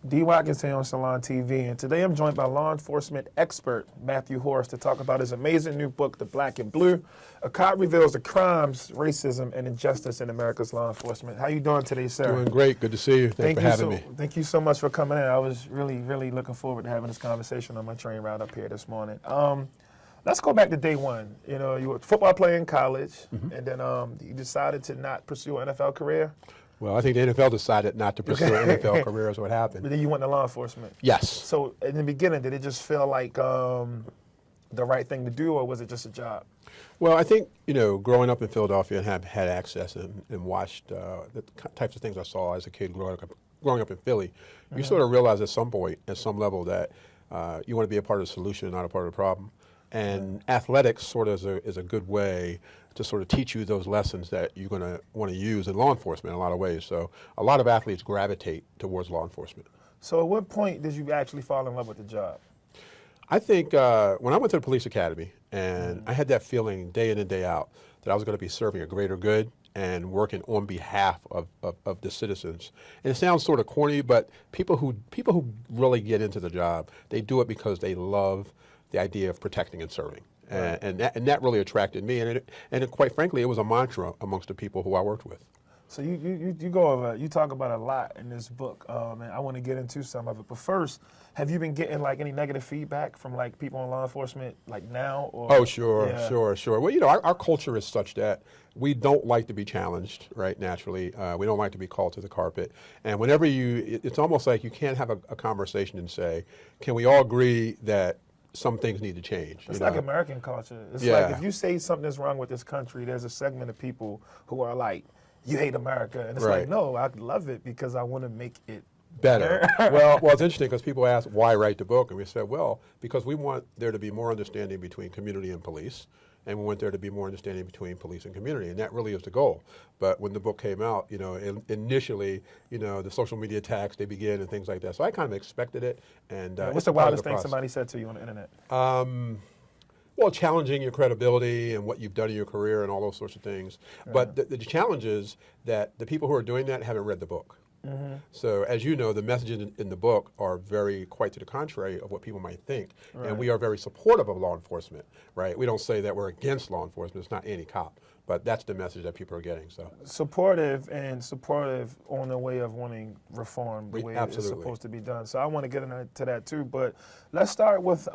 D. Watkins here on Salon TV, and today I'm joined by law enforcement expert Matthew Horace to talk about his amazing new book, The Black and Blue. A cop reveals the crimes, racism, and injustice in America's law enforcement. How you doing today, sir? Doing great. Good to see you. Thanks for having me. Thank you so much for coming in. I was really looking forward to having this conversation on my train ride up here this morning. Let's go back to day one. You know, you were a football player in college, and then you decided to not pursue an NFL career. Well, I think the NFL decided not to pursue an NFL career is what happened. But then you went to law enforcement. Yes. So in the beginning, did it just feel like the right thing to do, or was it just a job? Well, I think, you know, growing up in Philadelphia and have had access and watched the types of things I saw as a kid growing up in Philly, you sort of realize at some point, at some level, that you want to be a part of the solution, not a part of the problem. And athletics sort of is a good way to sort of teach you those lessons that you're going to want to use in law enforcement in a lot of ways. So a lot of athletes gravitate towards law enforcement. So at what point did you actually fall in love with the job? I think when I went to the police academy, and I had that feeling day in and day out that I was going to be serving a greater good and working on behalf of the citizens. And it sounds sort of corny, but people who really get into the job, they do it because they love the idea of protecting and serving. Right. And that really attracted me, and quite frankly, it was a mantra amongst the people who I worked with. So you talk about a lot in this book, and I want to get into some of it. But first, have you been getting like any negative feedback from like people in law enforcement like now? Or, oh, sure. Well, you know, our culture is such that we don't like to be challenged, right? Naturally, we don't like to be called to the carpet. And whenever it's almost like you can't have a conversation and say, can we all agree that some things need to change? It's like American culture. It's like if you say something is wrong with this country, there's a segment of people who are like, you hate America. And it's like, no, I love it because I want to make it better. well, it's interesting because people ask, why write the book? And we said, well, because we want there to be more understanding between community and police, and we want there to be more understanding between police and community, and that really is the goal. But when the book came out, you know, initially, you know, the social media attacks, they began and things like that. So I kind of expected it. And what's the wildest thing somebody said to you on the internet? Well, challenging your credibility and what you've done in your career and all those sorts of things. But the challenge is that the people who are doing that haven't read the book. So as you know, the messages in the book are quite to the contrary of what people might think. And we are very supportive of law enforcement, right? We don't say that we're against law enforcement. It's not anti-cop. But that's the message that people are getting. So supportive on the way of wanting reform, the way it's supposed to be done. So I want to get into that too. But let's start with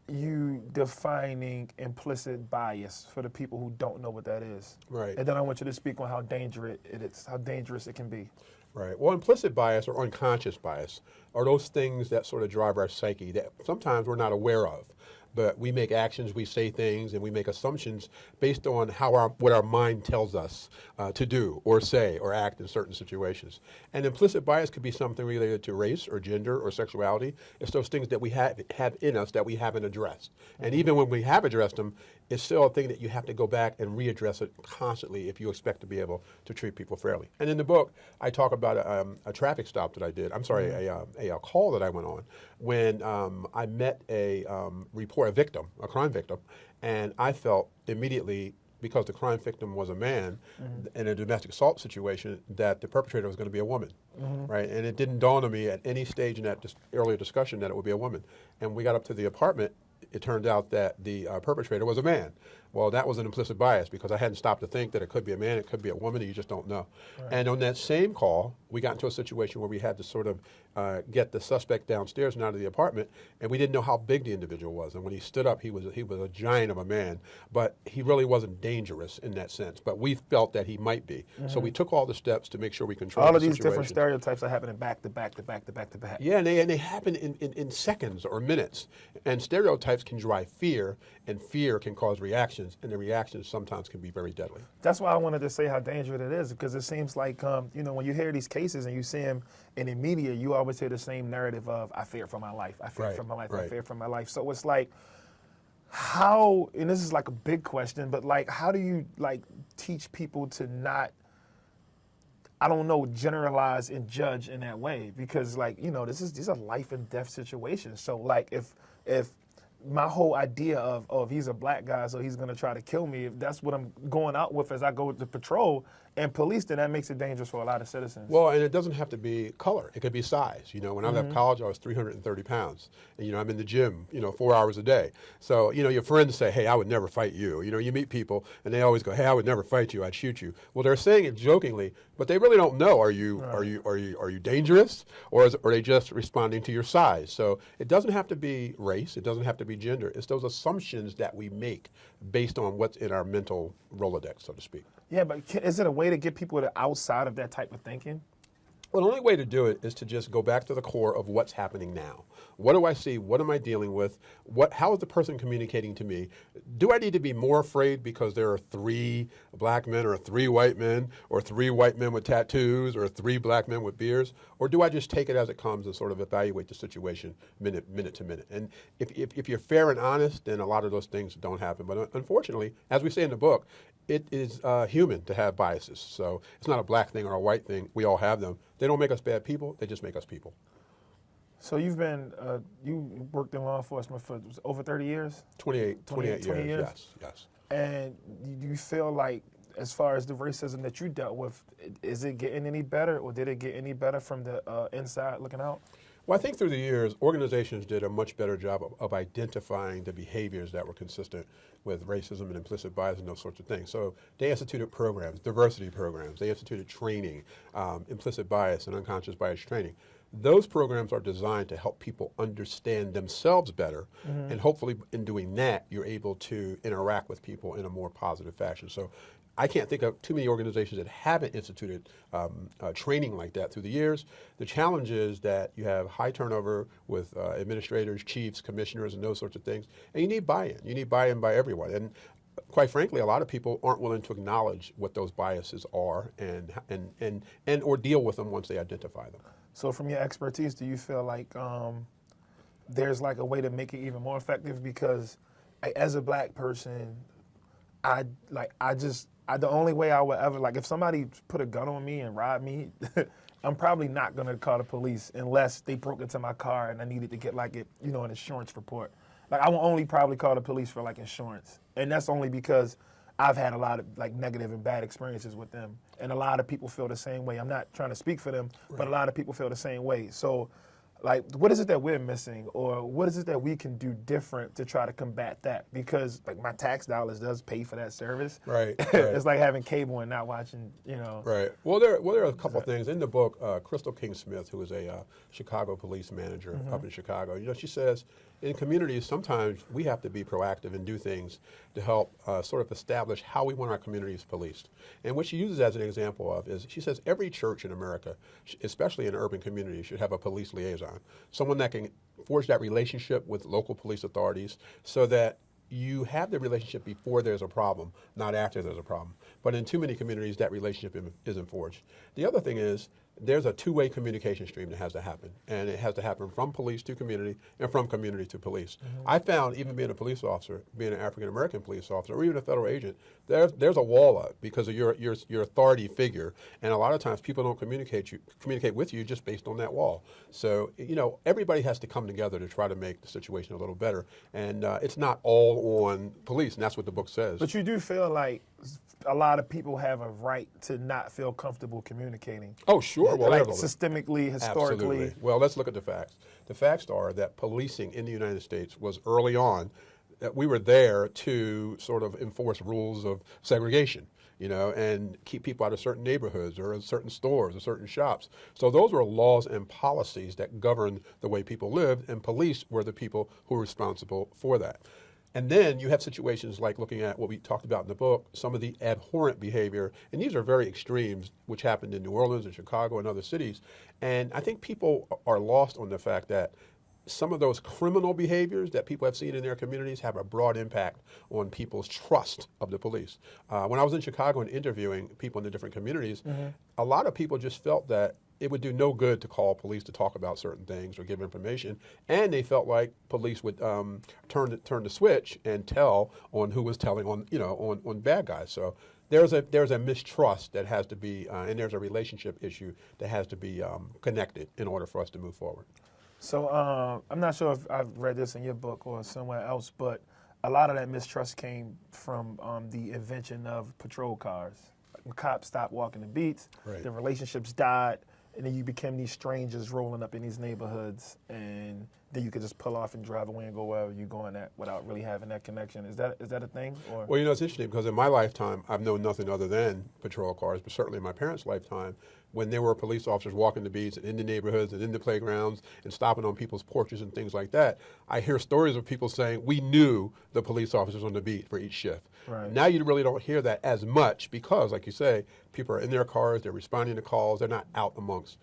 you defining implicit bias for the people who don't know what that is. Right. And then I want you to speak on how dangerous it can be. Right. Well, implicit bias or unconscious bias are those things that sort of drive our psyche that sometimes we're not aware of. But we make actions, we say things, and we make assumptions based on what our mind tells us to do or say or act in certain situations. And implicit bias could be something related to race or gender or sexuality. It's those things that we have in us that we haven't addressed. And even when we have addressed them, it's still a thing that you have to go back and readdress it constantly if you expect to be able to treat people fairly. And in the book, I talk about a traffic stop that I did. I'm sorry, a call that I went on when I met a crime victim, and I felt immediately, because the crime victim was a man in a domestic assault situation, that the perpetrator was going to be a woman, right? And it didn't dawn on me at any stage in that earlier discussion that it would be a woman. And we got up to the apartment, it turned out that the perpetrator was a man. Well, that was an implicit bias because I hadn't stopped to think that it could be a man, it could be a woman, and you just don't know. And on that same call, we got into a situation where we had to sort of get the suspect downstairs and out of the apartment, and we didn't know how big the individual was. And when he stood up, he was a giant of a man, but he really wasn't dangerous in that sense. But we felt that he might be. So we took all the steps to make sure we controlled all of the these situation. different stereotypes are happening back to back to back to back to back. Yeah, and they happen in seconds or minutes. And stereotypes can drive fear, and fear can cause reactions, and the reactions sometimes can be very deadly. That's why I wanted to say how dangerous it is, because it seems like, you know, when you hear these cases and you see them in the media, you always hear the same narrative of, I fear for my life, I fear for my life, I fear for my life. So it's like, how, and this is like a big question, but like, how do you like teach people to not, I don't know, generalize and judge in that way? Because like, you know, these are life and death situations. So like if my whole idea of, oh, if he's a black guy, so he's going to try to kill me, if that's what I'm going out with as I go to patrol and police, then that makes it dangerous for a lot of citizens. Well, and it doesn't have to be color. It could be size. You know, when I left college, I was 330 pounds. And, you know, I'm in the gym, 4 hours a day. So, your friends say, hey, I would never fight you. You meet people and they always go, hey, I would never fight you. I'd shoot you. Well, they're saying it jokingly, but they really don't know. Are you dangerous, or are they just responding to your size? So it doesn't have to be race. It doesn't have to be gender. It's those assumptions that we make based on what's in our mental Rolodex, so to speak. Yeah, but is it a way to get people to outside of that type of thinking? Well, the only way to do it is to just go back to the core of what's happening now. What do I see? What am I dealing with? How is the person communicating to me? Do I need to be more afraid because there are 3 black men or 3 white men or 3 white men with tattoos or 3 black men with beards? Or do I just take it as it comes and sort of evaluate the situation minute to minute? And if you're fair and honest, then a lot of those things don't happen. But unfortunately, as we say in the book, it is human to have biases. So it's not a black thing or a white thing. We all have them. They don't make us bad people. They just make us people. So you've been, you worked in law enforcement for over 30 years? 28 years. Yes. And do you feel like, as far as the racism that you dealt with, is it getting any better, or did it get any better from the inside looking out? Well, I think through the years, organizations did a much better job of identifying the behaviors that were consistent with racism and implicit bias and those sorts of things. So they instituted programs, diversity programs. They instituted training, implicit bias and unconscious bias training. Those programs are designed to help people understand themselves better, and hopefully in doing that, you're able to interact with people in a more positive fashion. So I can't think of too many organizations that haven't instituted training like that through the years. The challenge is that you have high turnover with administrators, chiefs, commissioners, and those sorts of things, and you need buy-in. You need buy-in by everyone. And quite frankly, a lot of people aren't willing to acknowledge what those biases are and or deal with them once they identify them. So from your expertise, do you feel like there's like a way to make it even more effective? Because as a black person, the only way I would ever, like, if somebody put a gun on me and robbed me, I'm probably not going to call the police unless they broke into my car and I needed to get an insurance report. Like, I will only probably call the police for insurance. And that's only because I've had a lot of negative and bad experiences with them. And a lot of people feel the same way. I'm not trying to speak for them, but a lot of people feel the same way. So what is it that we're missing, or what is it that we can do different to try to combat that? Because my tax dollars does pay for that service. Right. It's like having cable and not watching, Right. Well, there are a couple of things in the book. Crystal King Smith, who is a Chicago police manager up in Chicago, she says in communities sometimes we have to be proactive and do things to help sort of establish how we want our communities policed. And what she uses as an example of is, she says every church in America, especially in urban communities, should have a police liaison, someone that can forge that relationship with local police authorities so that you have the relationship before there's a problem, not after there's a problem. But in too many communities, that relationship isn't forged. The other thing is, there's a two-way communication stream that has to happen, and it has to happen from police to community and from community to police. I found, even being a police officer, being an African-American police officer, or even a federal agent, there's a wall up because of your authority figure, and a lot of times people don't communicate with you just based on that wall. So, everybody has to come together to try to make the situation a little better, and it's not all on police, and that's what the book says. But you do feel like a lot of people have a right to not feel comfortable communicating. Oh, sure. Well, systemically, historically. Absolutely. Well, let's look at the facts. The facts are that policing in the United States was early on, that we were there to sort of enforce rules of segregation, and keep people out of certain neighborhoods or certain stores or certain shops. So those were laws and policies that governed the way people lived, and police were the people who were responsible for that. And then you have situations like looking at what we talked about in the book, some of the abhorrent behavior, and these are very extremes, which happened in New Orleans and Chicago and other cities. And I think people are lost on the fact that some of those criminal behaviors that people have seen in their communities have a broad impact on people's trust of the police. When I was in Chicago and interviewing people in the different communities, a lot of people just felt that it would do no good to call police to talk about certain things or give information, and they felt like police would turn the switch and tell on who was telling on bad guys. So there's a mistrust that has to be, and there's a relationship issue that has to be connected in order for us to move forward. So I'm not sure if I've read this in your book or somewhere else, but a lot of that mistrust came from the invention of patrol cars. When cops stopped walking the beats, the relationships died, and then you became these strangers rolling up in these neighborhoods, and then you could just pull off and drive away and go wherever you're going at without really having that connection. Is that a thing? Or? Well, it's interesting because in my lifetime, I've known nothing other than patrol cars, but certainly in my parents' lifetime, when there were police officers walking the beats and in the neighborhoods and in the playgrounds and stopping on people's porches and things like that, I hear stories of people saying, we knew the police officers on the beat for each shift. Right. Now you really don't hear that as much because, like you say, people are in their cars, they're responding to calls, they're not out amongst.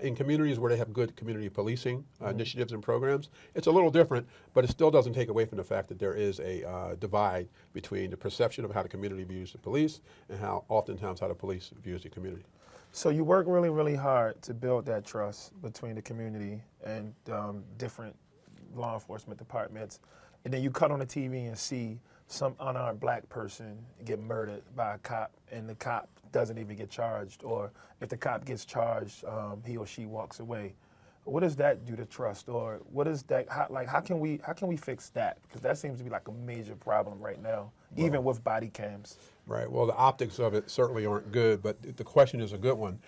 In communities where they have good community policing initiatives and programs, it's a little different, but it still doesn't take away from the fact that there is a divide between the perception of how the community views the police and oftentimes how the police views the community. So you work really, really hard to build that trust between the community and different law enforcement departments, and then you cut on the TV and see some unarmed black person get murdered by a cop, and the cop doesn't even get charged, or if the cop gets charged, he or she walks away. What does that do to trust, or what is that? How can we fix that? Because that seems to be like a major problem right now, even with body cams. Right. Well, the optics of it certainly aren't good, but the question is a good one.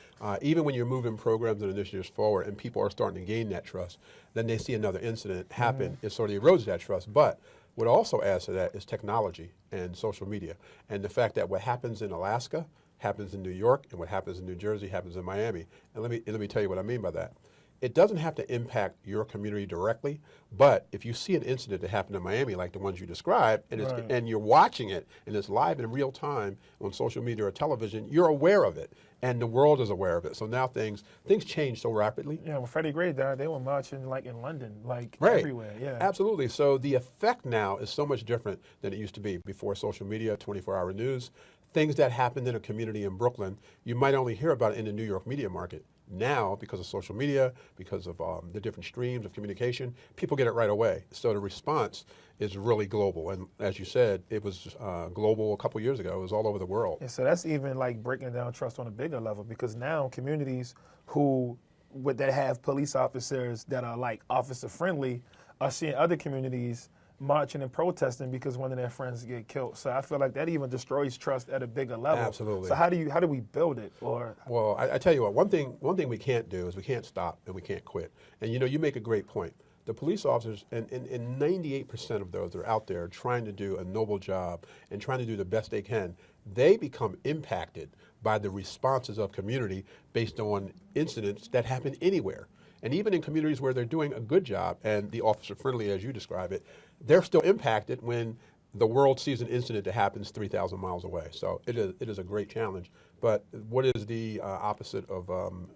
Even when you're moving programs and initiatives forward, and people are starting to gain that trust, then they see another incident happen. It sort of erodes that trust. But what also adds to that is technology and social media, and the fact that what happens in Alaska happens in New York, and what happens in New Jersey happens in Miami. And let me tell you what I mean by that. It doesn't have to impact your community directly, but if you see an incident that happened in Miami, like the ones you described, and you're watching it, and it's live in real time on social media or television, you're aware of it, and the world is aware of it. So now things change so rapidly. Yeah, when Freddie Gray died, they were marching like in London, like everywhere. Yeah, absolutely. So the effect now is so much different than it used to be before social media, 24-hour news. Things that happened in a community in Brooklyn, you might only hear about it in the New York media market. Now, because of social media, because of the different streams of communication, people get it right away. So the response is really global. And as you said, it was global a couple years ago. It was all over the world. Yeah, so that's even like breaking down trust on a bigger level, because now communities that have police officers that are like officer friendly are seeing other communities marching and protesting because one of their friends get killed. So I feel like that even destroys trust at a bigger level. Absolutely. So how do we build it? Well, I tell you what, one thing we can't do is we can't stop and we can't quit. And you make a great point. The police officers, and 98% of those that are out there trying to do a noble job and trying to do the best they can, they become impacted by the responses of community based on incidents that happen anywhere. And even in communities where they're doing a good job and the officer friendly, as you describe it, they're still impacted when the world sees an incident that happens 3,000 miles away. So it is a great challenge. But what is the opposite of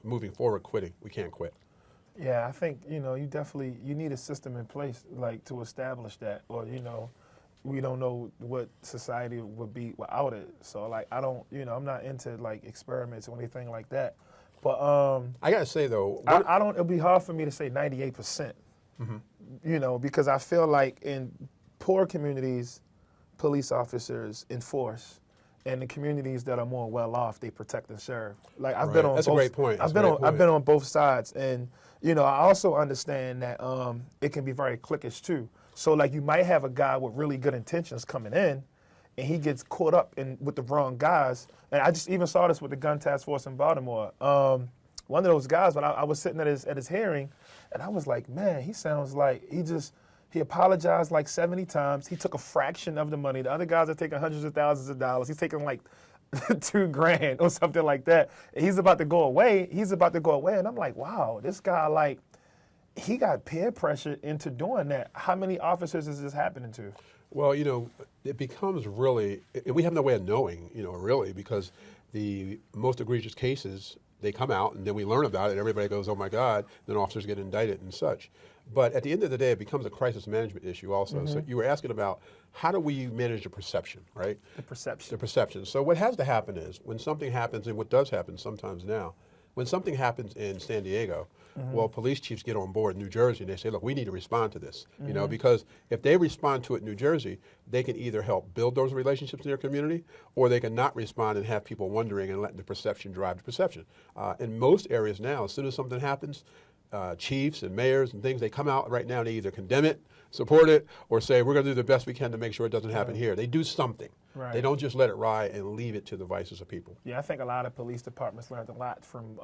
moving forward, quitting? We can't quit. Yeah, I think, you need a system in place like to establish that, or, we don't know what society would be without it. So like, I'm not into like experiments or anything like that. But I gotta say though, it'll be hard for me to say 98%. Because I feel like in poor communities, police officers enforce, and the communities that are more well off, they protect and serve. Like I've been on. That's a great point. I've been on both sides, and I also understand that it can be very cliquish too. So like you might have a guy with really good intentions coming in, and he gets caught up with the wrong guys. And I just even saw this with the gun task force in Baltimore. One of those guys, when I was sitting at his hearing, and I was like, man, he sounds like he apologized like 70 times. He took a fraction of the money. The other guys are taking hundreds of thousands of dollars. He's taking like $2,000 or something like that. And he's about to go away. And I'm like, wow, this guy, he got peer pressure into doing that. How many officers is this happening to? Well, it becomes really, we have no way of knowing, really, because the most egregious cases, they come out and then we learn about it and everybody goes, oh my God, then officers get indicted and such. But at the end of the day, it becomes a crisis management issue also. So you were asking about how do we manage the perception, right? The perception. The perception. So what has to happen is when something happens, and what does happen sometimes now, when something happens in San Diego, well, police chiefs get on board in New Jersey and they say, look, we need to respond to this, because if they respond to it in New Jersey, they can either help build those relationships in their community, or they can not respond and have people wondering and letting the perception drive the perception. In most areas now, as soon as something happens, chiefs and mayors and things, they come out right now and they either condemn it, support it, or say we're going to do the best we can to make sure it doesn't happen here. They do something. Right. They don't just let it ride and leave it to the vices of people. Yeah, I think a lot of police departments learned a lot from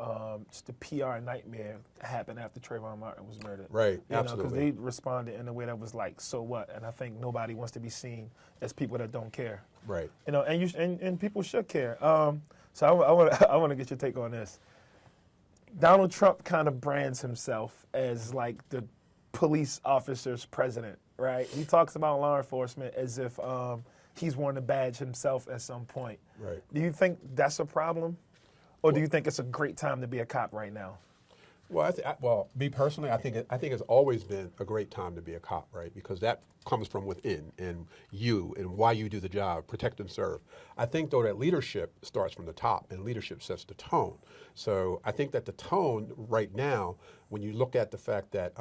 just the PR nightmare that happened after Trayvon Martin was murdered. Right, Because they responded in a way that was like, so what? And I think nobody wants to be seen as people that don't care. Right. And people should care. So I want to get your take on this. Donald Trump kind of brands himself as like the police officer's president, right? He talks about law enforcement as if he's worn the badge himself at some point. Right. Do you think that's a problem? Or do you think it's a great time to be a cop right now? Well, me personally, I think it's always been a great time to be a cop, right? Because that comes from within, and why you do the job, protect and serve. I think, though, that leadership starts from the top, and leadership sets the tone. So I think that the tone right now, when you look at the fact that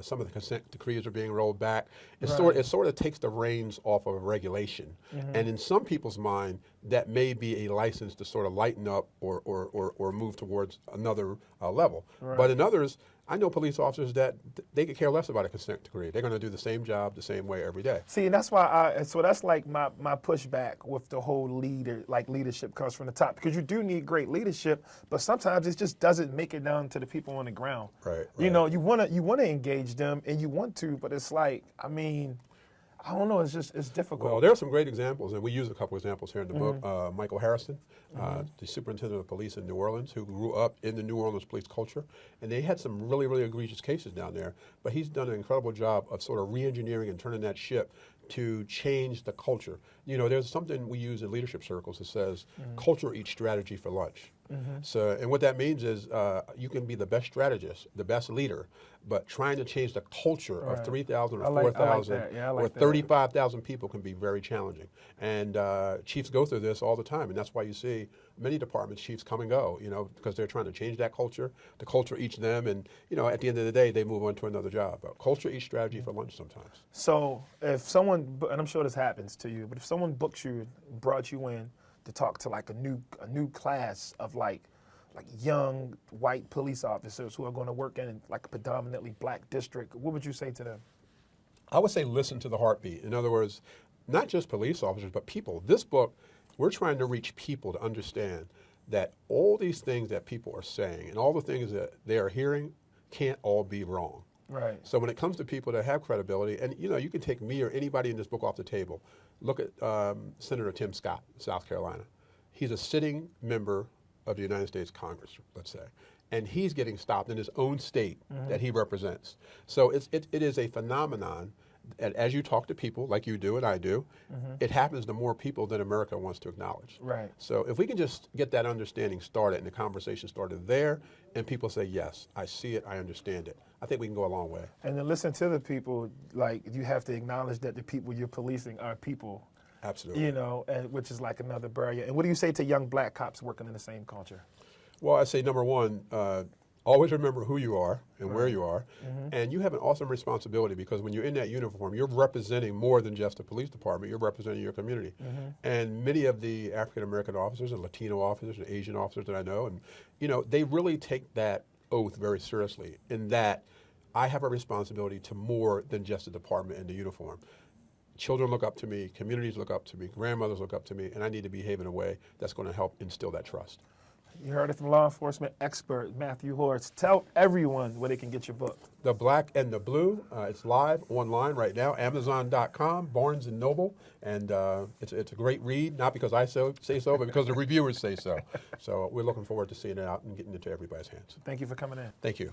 some of the consent decrees are being rolled back, it sort of takes the reins off of regulation. And in some people's mind, that may be a license to sort of lighten up or move towards another level. Right. But in others, I know police officers that they could care less about a consent decree. They're going to do the same job the same way every day. See, and that's why so that's like my pushback with the whole leadership comes from the top, because you do need great leadership, but sometimes it just doesn't make it down to the people on the ground. Right. You know, you want to engage them and you want to, but it's like, I mean, I don't know. It's difficult. Well, there are some great examples, and we use a couple examples here in the book. Michael Harrison, the superintendent of police in New Orleans, who grew up in the New Orleans police culture, and they had some really, really egregious cases down there. But he's done an incredible job of sort of re-engineering and turning that ship to change the culture. You know, there's something we use in leadership circles that says, culture eats strategy for lunch. So, and what that means is you can be the best strategist, the best leader, but trying to change the culture of 3,000 or 4,000 or 35,000 people can be very challenging. And chiefs go through this all the time, and that's why you see many departments, chiefs come and go, you know, because they're trying to change that culture. The culture eats them, and, you know, at the end of the day, they move on to another job. But culture eats strategy for lunch sometimes. So if someone, and I'm sure this happens to you, but if someone books you, brought you in to talk to like a new class of like young white police officers who are going to work in like a predominantly black district, what would you say to them? I would say listen to the heartbeat. In other words, not just police officers, but people. This book, we're trying to reach people to understand that all these things that people are saying and all the things that they are hearing can't all be wrong. Right. So when it comes to people that have credibility, and you know, you can take me or anybody in this book off the table. Look at Senator Tim Scott, South Carolina. He's a sitting member of the United States Congress, let's say, and he's getting stopped in his own state that he represents. So it is a phenomenon. And as you talk to people, like you do and I do, it happens to more people than America wants to acknowledge. Right. So if we can just get that understanding started and the conversation started there, and people say, yes, I see it, I understand it, I think we can go a long way. And to listen to the people, like, you have to acknowledge that the people you're policing are people. Absolutely. You know, which is like another barrier. And what do you say to young black cops working in the same culture? Well, I say, number one, always remember who you are and where you are. And you have an awesome responsibility, because when you're in that uniform, you're representing more than just the police department. You're representing your community. And many of the African-American officers and Latino officers and Asian officers that I know, and you know, they really take that oath very seriously, in that I have a responsibility to more than just the department and the uniform. Children look up to me, communities look up to me, grandmothers look up to me, and I need to behave in a way that's going to help instill that trust. You heard it from law enforcement expert Matthew Horace. Tell everyone where they can get your book. The Black and the Blue. It's live online right now, Amazon.com, Barnes & Noble, and it's a great read, not because I say so, but because the reviewers say so. So we're looking forward to seeing it out and getting it to everybody's hands. Thank you for coming in. Thank you.